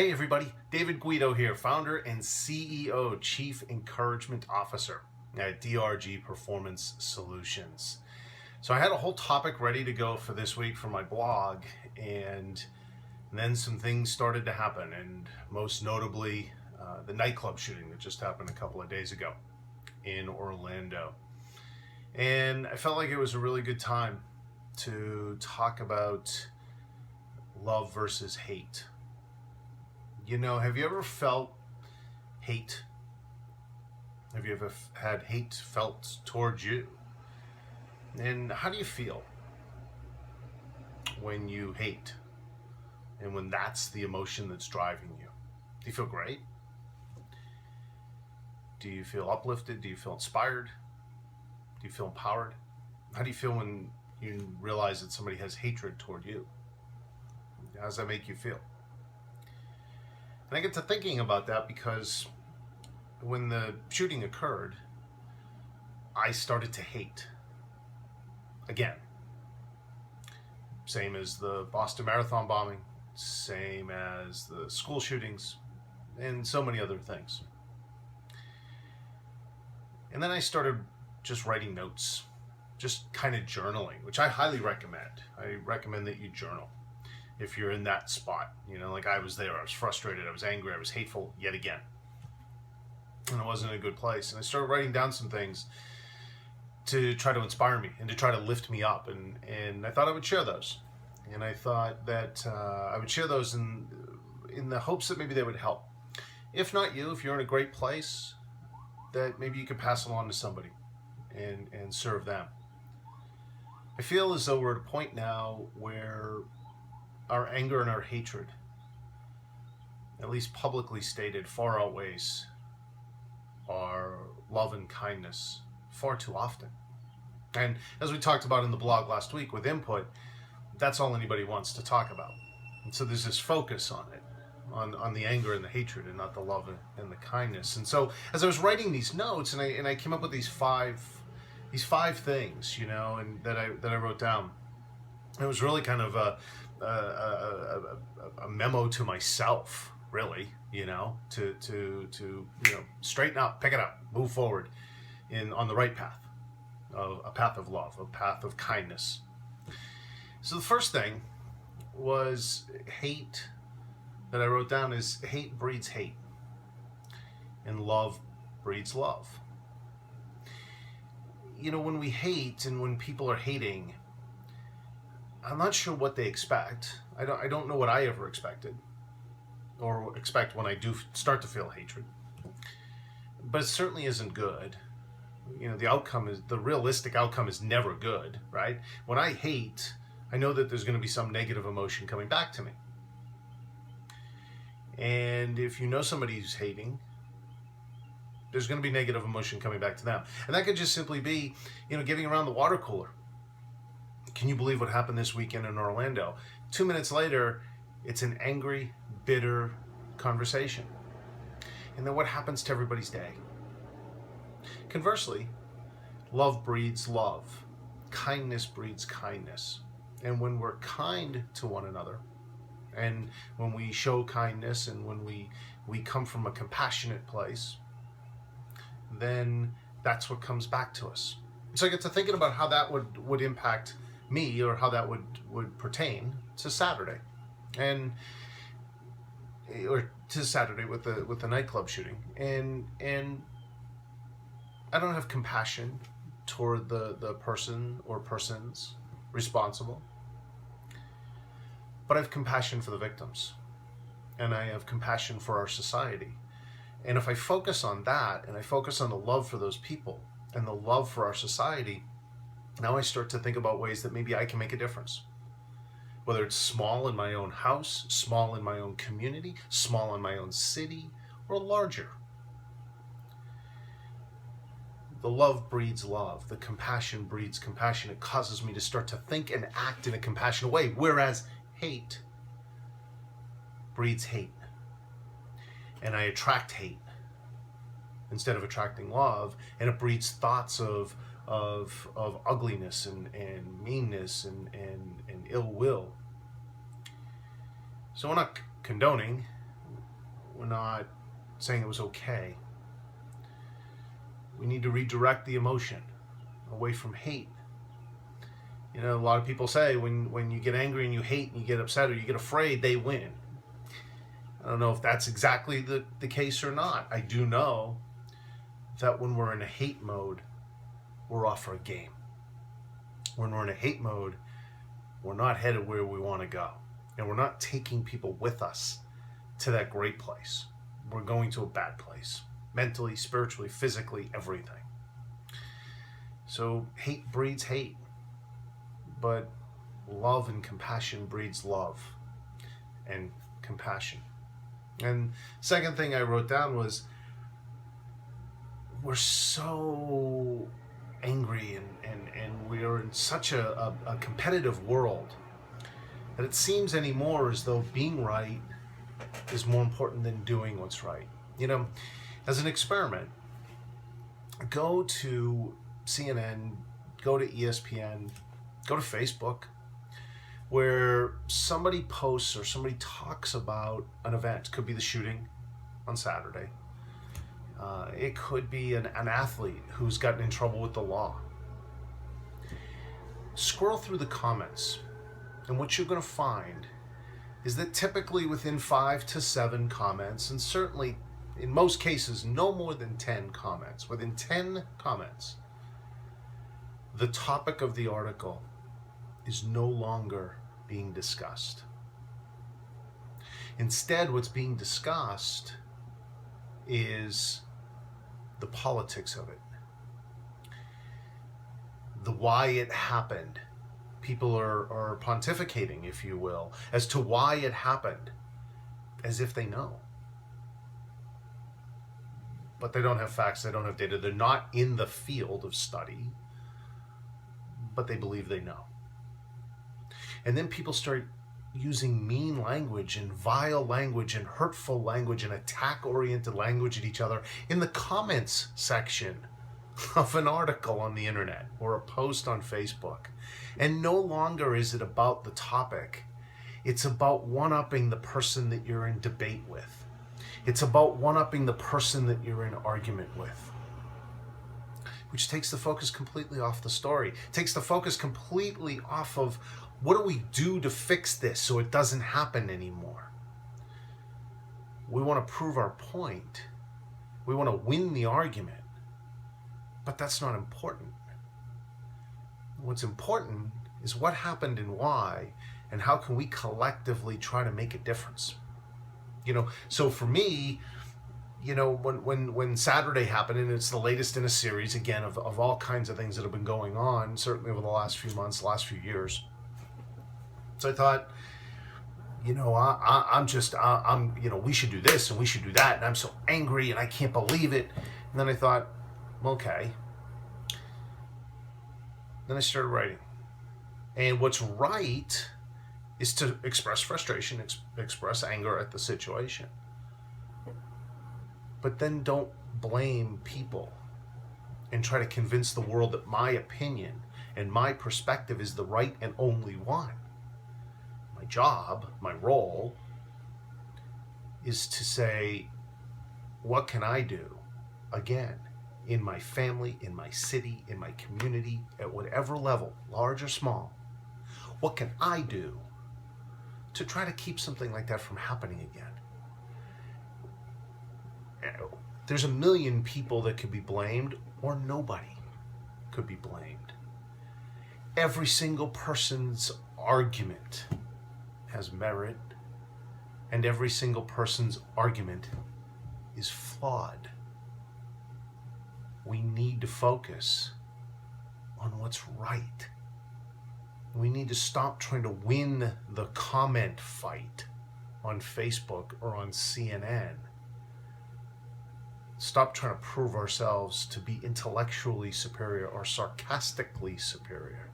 Hey everybody, David Guido here, founder and CEO, Chief Encouragement Officer at DRG Performance Solutions. So I had a whole topic ready to go for this week for my blog, and then some things started to happen, and most notably the nightclub shooting that just happened a couple of days ago in Orlando. And I felt like it was a really good time to talk about love versus hate. You know, have you ever felt hate? Have you ever had hate felt towards you? And how do you feel when you hate and when that's the emotion that's driving you? Do you feel great? Do you feel uplifted? Do you feel inspired? Do you feel empowered? How do you feel when you realize that somebody has hatred toward you? How does that make you feel? And I get to thinking about that because when the shooting occurred, I started to hate again. Same as the Boston Marathon bombing, same as the school shootings, and so many other things. And then I started just writing notes, just kind of journaling, which I highly recommend. I recommend that you journal. If you're in that spot, you know, like I was there, I was frustrated, I was angry, I was hateful yet again. And I wasn't in a good place. And I started writing down some things to try to inspire me and to try to lift me up. And I thought I would share those. And I thought that I would share those in the hopes that maybe they would help. If not you, if you're in a great place, that maybe you could pass along to somebody and serve them. I feel as though we're at a point now where our anger and our hatred, at least publicly stated, far outweighs our love and kindness far too often. And as we talked about in the blog last week with input, that's all anybody wants to talk about. And so there's this focus on it, on the anger and the hatred, and not the love and the kindness. And so as I was writing these notes, and I came up with these five things, you know, and that I wrote down. It was really kind of a memo to myself, really, you know, to you know, straighten up, pick it up, move forward on the right path, a path of love, a path of kindness. So the first thing was hate that I wrote down is hate breeds hate, and love breeds love. You know, when we hate and when people are hating, I'm not sure what they expect. I don't know what I ever expected or expect when I do start to feel hatred. But it certainly isn't good. You know, the realistic outcome is never good, right? When I hate, I know that there's going to be some negative emotion coming back to me. And if you know somebody who's hating, there's going to be negative emotion coming back to them. And that could just simply be, you know, getting around the water cooler. Can you believe what happened this weekend in Orlando? 2 minutes later, it's an angry, bitter conversation. And then what happens to everybody's day? Conversely, love breeds love. Kindness breeds kindness. And when we're kind to one another, and when we show kindness, and when we come from a compassionate place, then that's what comes back to us. So I get to thinking about how that would impact me, or how that would pertain to Saturday, or to Saturday with the nightclub shooting, and I don't have compassion toward the person or persons responsible, but I have compassion for the victims, and I have compassion for our society. And if I focus on that, and I focus on the love for those people and the love for our society, now I start to think about ways that maybe I can make a difference. Whether it's small in my own house, small in my own community, small in my own city, or larger. The love breeds love. The compassion breeds compassion. It causes me to start to think and act in a compassionate way, whereas hate breeds hate. And I attract hate instead of attracting love, and it breeds thoughts of ugliness and meanness and ill will. So we're not condoning We're not saying it was okay. We need to redirect the emotion away from hate. You know, a lot of people say when you get angry and you hate and you get upset or you get afraid, they win. I don't know if that's exactly the case or not. I do know that when we're in a hate mode, we're off our game. When we're in a hate mode, we're not headed where we want to go. And we're not taking people with us to that great place. We're going to a bad place. Mentally, spiritually, physically, everything. So hate breeds hate. But love and compassion breeds love and compassion. And second thing I wrote down was, we're so angry and we are in such a competitive world that it seems anymore as though being right is more important than doing what's right. You know, as an experiment, go to CNN, go to ESPN, go to Facebook, where somebody posts or somebody talks about an event. Could be the shooting on Saturday. It could be an athlete who's gotten in trouble with the law. Scroll through the comments, and what you're going to find is that typically within 5 to 7 comments, and certainly in most cases no more than 10 comments, within 10 comments, the topic of the article is no longer being discussed. Instead, what's being discussed is the politics of it, the why it happened. People are pontificating, if you will, as to why it happened, as if they know. But they don't have facts, they don't have data, they're not in the field of study, but they believe they know. And then people start using mean language and vile language and hurtful language and attack-oriented language at each other in the comments section of an article on the internet or a post on Facebook. And no longer is it about the topic. It's about one-upping the person that you're in debate with. It's about one-upping the person that you're in argument with, which takes the focus completely off the story. Takes the focus completely off of what do we do to fix this so it doesn't happen anymore. We want to prove our point. We want to win the argument. But that's not important. What's important is what happened and why, and how can we collectively try to make a difference. You know, so for me, you know, when Saturday happened, and it's the latest in a series, again, of all kinds of things that have been going on, certainly over the last few months, last few years. So I thought, you know, I'm you know, we should do this and we should do that, and I'm so angry and I can't believe it. And then I thought, okay. Then I started writing. And what's right is to express frustration, express anger at the situation. But then don't blame people and try to convince the world that my opinion and my perspective is the right and only one. My job, my role, is to say, what can I do, again, in my family, in my city, in my community, at whatever level, large or small, what can I do to try to keep something like that from happening again? There's a million people that could be blamed, or nobody could be blamed. Every single person's argument has merit, and every single person's argument is flawed. We need to focus on what's right. We need to stop trying to win the comment fight on Facebook or on CNN. Stop trying to prove ourselves to be intellectually superior or sarcastically superior.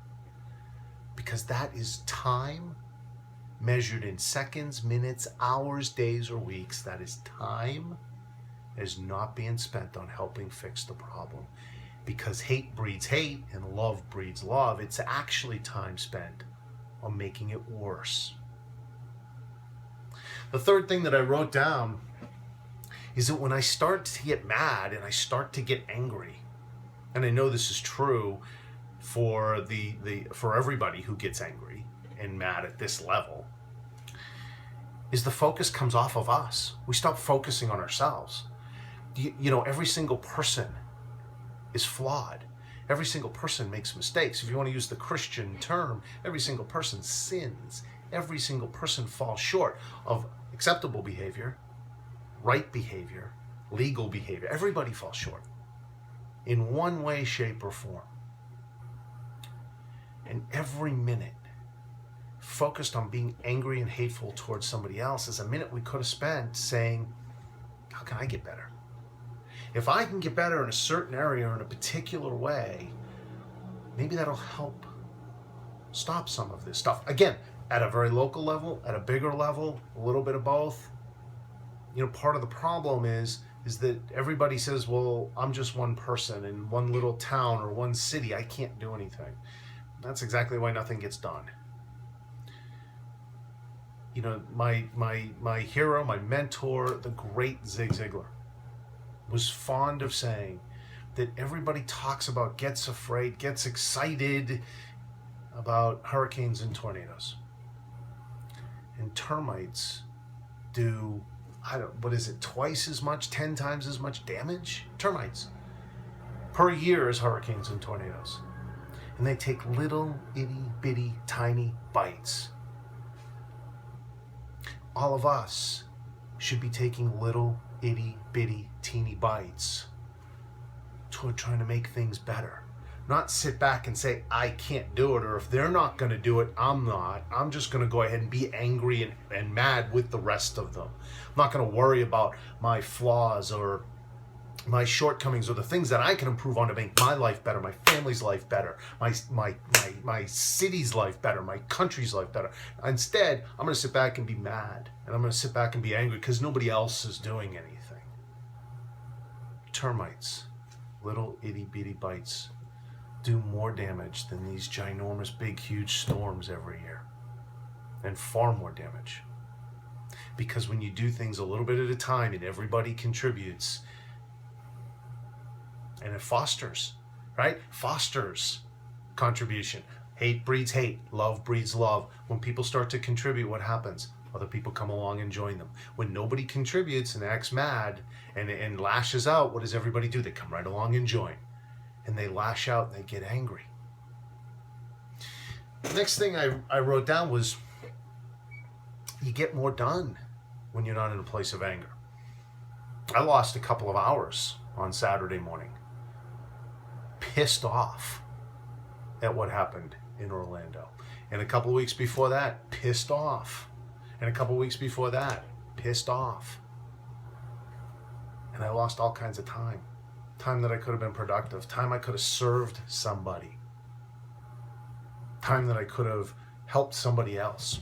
Because that is time measured in seconds, minutes, hours, days, or weeks. That is time that is not being spent on helping fix the problem. Because hate breeds hate and love breeds love. It's actually time spent on making it worse. The third thing that I wrote down is that when I start to get mad and I start to get angry, and I know this is true for for everybody who gets angry and mad at this level, is the focus comes off of us. We stop focusing on ourselves. You know, every single person is flawed. Every single person makes mistakes. If you want to use the Christian term, every single person sins. Every single person falls short of acceptable behavior, right behavior, legal behavior. Everybody falls short in one way, shape, or form. And every minute focused on being angry and hateful towards somebody else is a minute we could have spent saying, how can I get better? If I can get better in a certain area or in a particular way, maybe that'll help stop some of this stuff. Again, at a very local level, at a bigger level, a little bit of both. You know, part of the problem is that everybody says, well, I'm just one person in one little town or one city. I can't do anything. That's exactly why nothing gets done. You know, my hero, my mentor, the great Zig Ziglar, was fond of saying that everybody talks about, gets afraid, gets excited about hurricanes and tornadoes. And termites do, twice as much, 10 times as much damage? Termites. Per year as hurricanes and tornadoes. And they take little, itty, bitty, tiny bites. All of us should be taking little, itty, bitty, teeny bites toward trying to make things better. Not sit back and say, I can't do it, or if they're not going to do it, I'm not. I'm just going to go ahead and be angry and mad with the rest of them. I'm not going to worry about my flaws or my shortcomings or the things that I can improve on to make my life better, my family's life better, my city's life better, my country's life better. Instead, I'm going to sit back and be mad, and I'm going to sit back and be angry because nobody else is doing anything. Termites, little itty bitty bites, do more damage than these ginormous, big, huge storms every year, and far more damage. Because when you do things a little bit at a time and everybody contributes, and it fosters, right? Fosters contribution. Hate breeds hate. Love breeds love. When people start to contribute, what happens? Other people come along and join them. When nobody contributes and acts mad and lashes out, what does everybody do? They come right along and join. And they lash out and they get angry. The next thing I wrote down was, you get more done when you're not in a place of anger. I lost a couple of hours on Saturday morning, pissed off at what happened in Orlando. And a couple of weeks before that, pissed off. And a couple of weeks before that, pissed off. And I lost all kinds of time. Time that I could have been productive. Time I could have served somebody. Time that I could have helped somebody else.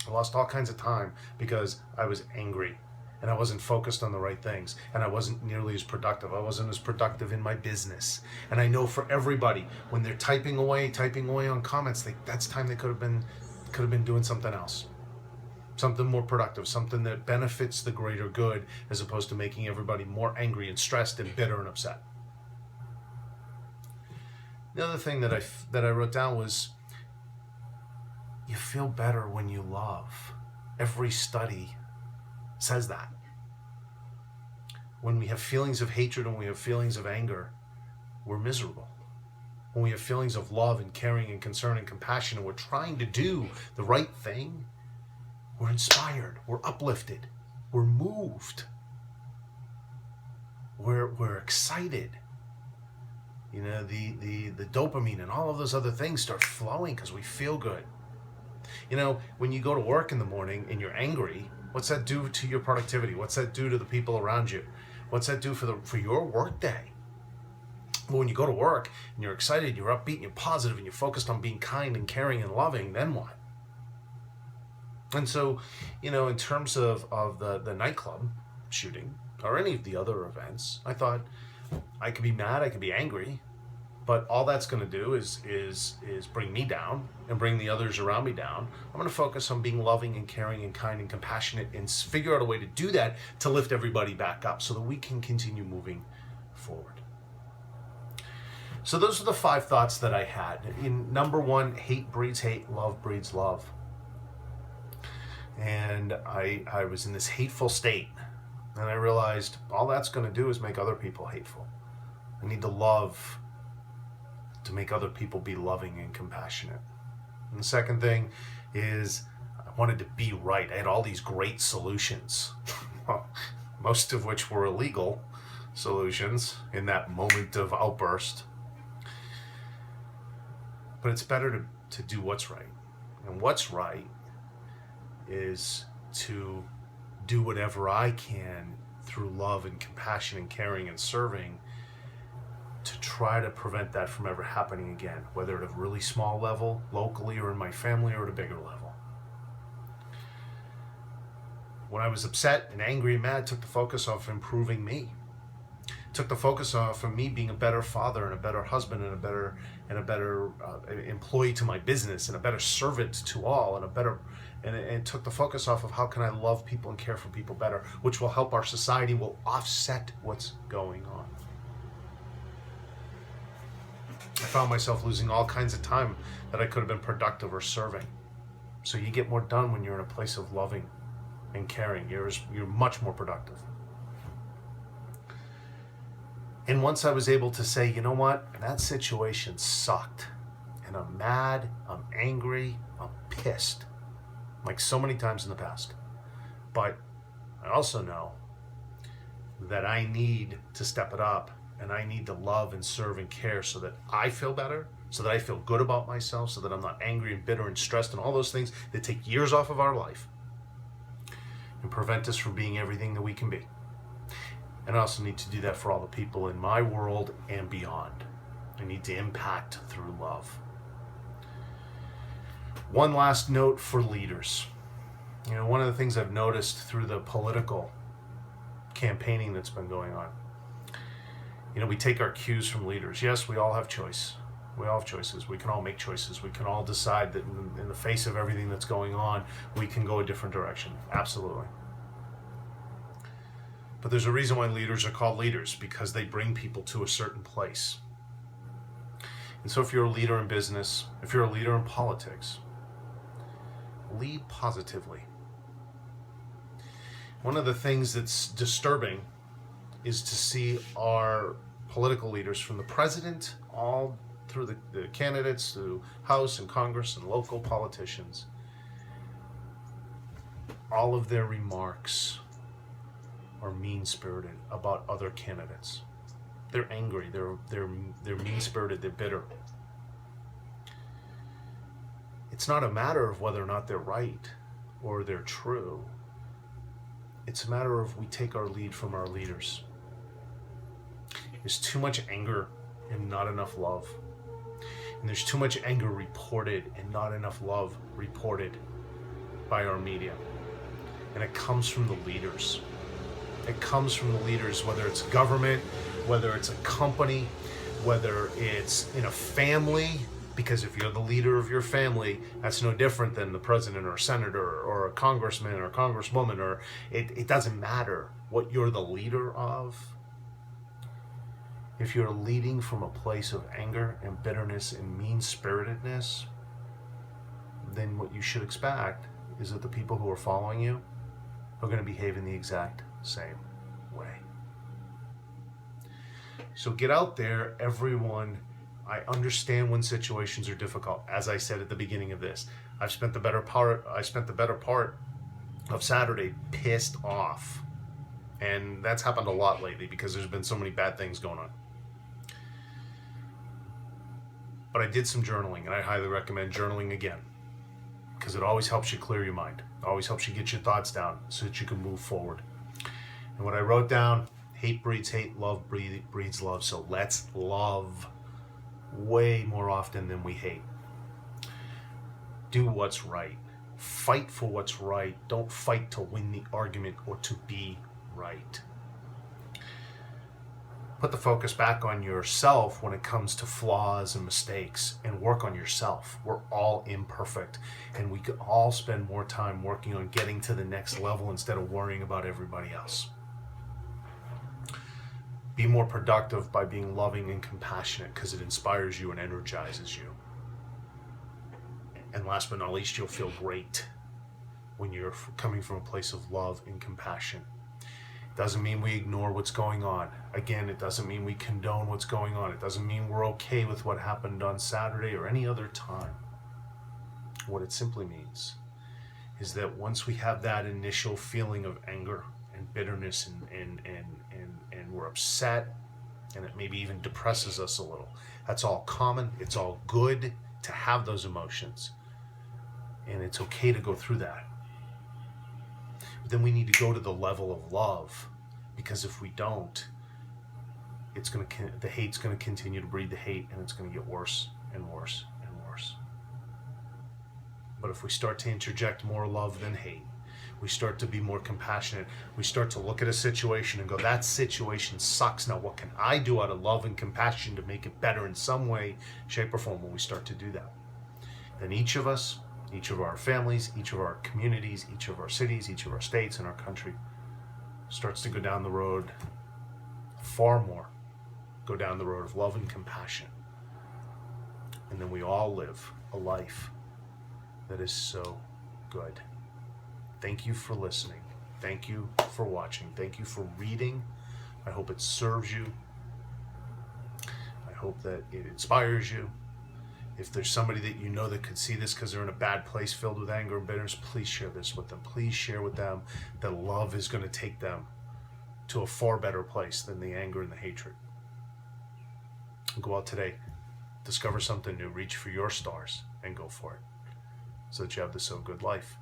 I lost all kinds of time because I was angry. And I wasn't focused on the right things, and I wasn't nearly as productive. I wasn't as productive in my business. And I know for everybody, when they're typing away on comments, that's time they could have been doing something else, something more productive, something that benefits the greater good, as opposed to making everybody more angry and stressed and bitter and upset. The other thing that I wrote down was, you feel better when you love. Every study says that. When we have feelings of hatred and we have feelings of anger, we're miserable. When we have feelings of love and caring and concern and compassion and we're trying to do the right thing, we're inspired, we're uplifted, we're moved, we're excited. You know, the dopamine and all of those other things start flowing because we feel good. You know, when you go to work in the morning and you're angry, what's that do to your productivity? What's that do to the people around you? What's that do for your work day? Well, when you go to work and you're excited, you're upbeat, and you're positive, and you're focused on being kind and caring and loving, then what? And so, you know, in terms of the nightclub shooting or any of the other events, I thought I could be mad, I could be angry, But all that's going to do is bring me down and bring the others around me down. I'm going to focus on being loving and caring and kind and compassionate and figure out a way to do that to lift everybody back up so that we can continue moving forward. So those are the 5 thoughts that I had. In number 1, hate breeds hate, love breeds love. And I was in this hateful state, and I realized all that's going to do is make other people hateful. I need to love to make other people be loving and compassionate. And the second thing is I wanted to be right. I had all these great solutions, most of which were illegal solutions in that moment of outburst. But it's better to do what's right. And what's right is to do whatever I can through love and compassion and caring and serving to try to prevent that from ever happening again, whether at a really small level, locally, or in my family, or at a bigger level. When I was upset and angry and mad, took the focus off improving me. Took the focus off of me being a better father and a better husband and a better employee to my business and a better servant to all and it took the focus off of how can I love people and care for people better, which will help our society, will offset what's going on. I found myself losing all kinds of time that I could have been productive or serving. So you get more done when you're in a place of loving and caring. You're much more productive. And once I was able to say, you know what, that situation sucked, and I'm mad, I'm angry, I'm pissed, like so many times in the past. But I also know that I need to step it up, and I need to love and serve and care so that I feel better, so that I feel good about myself, so that I'm not angry and bitter and stressed and all those things that take years off of our life and prevent us from being everything that we can be. And I also need to do that for all the people in my world and beyond. I need to impact through love. One last note for leaders. You know, one of the things I've noticed through the political campaigning that's been going on, you know, we take our cues from leaders. Yes, we all have choice. We all have choices. We can all make choices. We can all decide that in the face of everything that's going on, we can go a different direction. Absolutely. But there's a reason why leaders are called leaders, because they bring people to a certain place. And so if you're a leader in business, if you're a leader in politics, lead positively. One of the things that's disturbing is to see our political leaders, from the president all through the candidates, through House and Congress and local politicians, all of their remarks are mean-spirited about other candidates. They're angry, they're mean-spirited, they're bitter. It's not a matter of whether or not they're right or they're true. It's a matter of we take our lead from our leaders. There's too much anger and not enough love. And there's too much anger reported and not enough love reported by our media. And it comes from the leaders. It comes from the leaders, whether it's government, whether it's a company, whether it's in a family, because if you're the leader of your family, that's no different than the president or a senator or a congressman or a congresswoman, or it doesn't matter what you're the leader of. If you're leading from a place of anger and bitterness and mean-spiritedness, then what you should expect is that the people who are following you are going to behave in the exact same way. So get out there, everyone. I understand when situations are difficult. As I said at the beginning of this, I spent the better part of Saturday pissed off. And that's happened a lot lately because there's been so many bad things going on. But I did some journaling, and I highly recommend journaling again, because it always helps you clear your mind. It always helps you get your thoughts down so that you can move forward. And what I wrote down, hate breeds hate, love breeds love. So let's love way more often than we hate. Do what's right. Fight for what's right. Don't fight to win the argument or to be right. Put the focus back on yourself when it comes to flaws and mistakes, and work on yourself. We're all imperfect, and we could all spend more time working on getting to the next level instead of worrying about everybody else. Be more productive by being loving and compassionate, because it inspires you and energizes you. And last but not least, you'll feel great when you're coming from a place of love and compassion. Doesn't mean we ignore what's going on. Again, it doesn't mean we condone what's going on. It doesn't mean we're okay with what happened on Saturday or any other time. What it simply means is that once we have that initial feeling of anger and bitterness and we're upset, and it maybe even depresses us a little, that's all common. It's all good to have those emotions. And it's okay to go through that. But then we need to go to the level of love, because if we don't, the hate's going to continue to breed the hate, and it's going to get worse and worse and worse. But if we start to interject more love than hate, we start to be more compassionate, we start to look at a situation and go, that situation sucks. Now what can I do out of love and compassion to make it better in some way, shape, or form? When we start to do that, then each of us, each of our families, each of our communities, each of our cities, each of our states and our country starts to go down the road go down the road of love and compassion. And then we all live a life that is so good. Thank you for listening. Thank you for watching. Thank you for reading. I hope it serves you. I hope that it inspires you. If there's somebody that you know that could see this because they're in a bad place filled with anger and bitterness, please share this with them. Please share with them that love is going to take them to a far better place than the anger and the hatred. Go out today, discover something new, reach for your stars, and go for it, so that you have the so good life.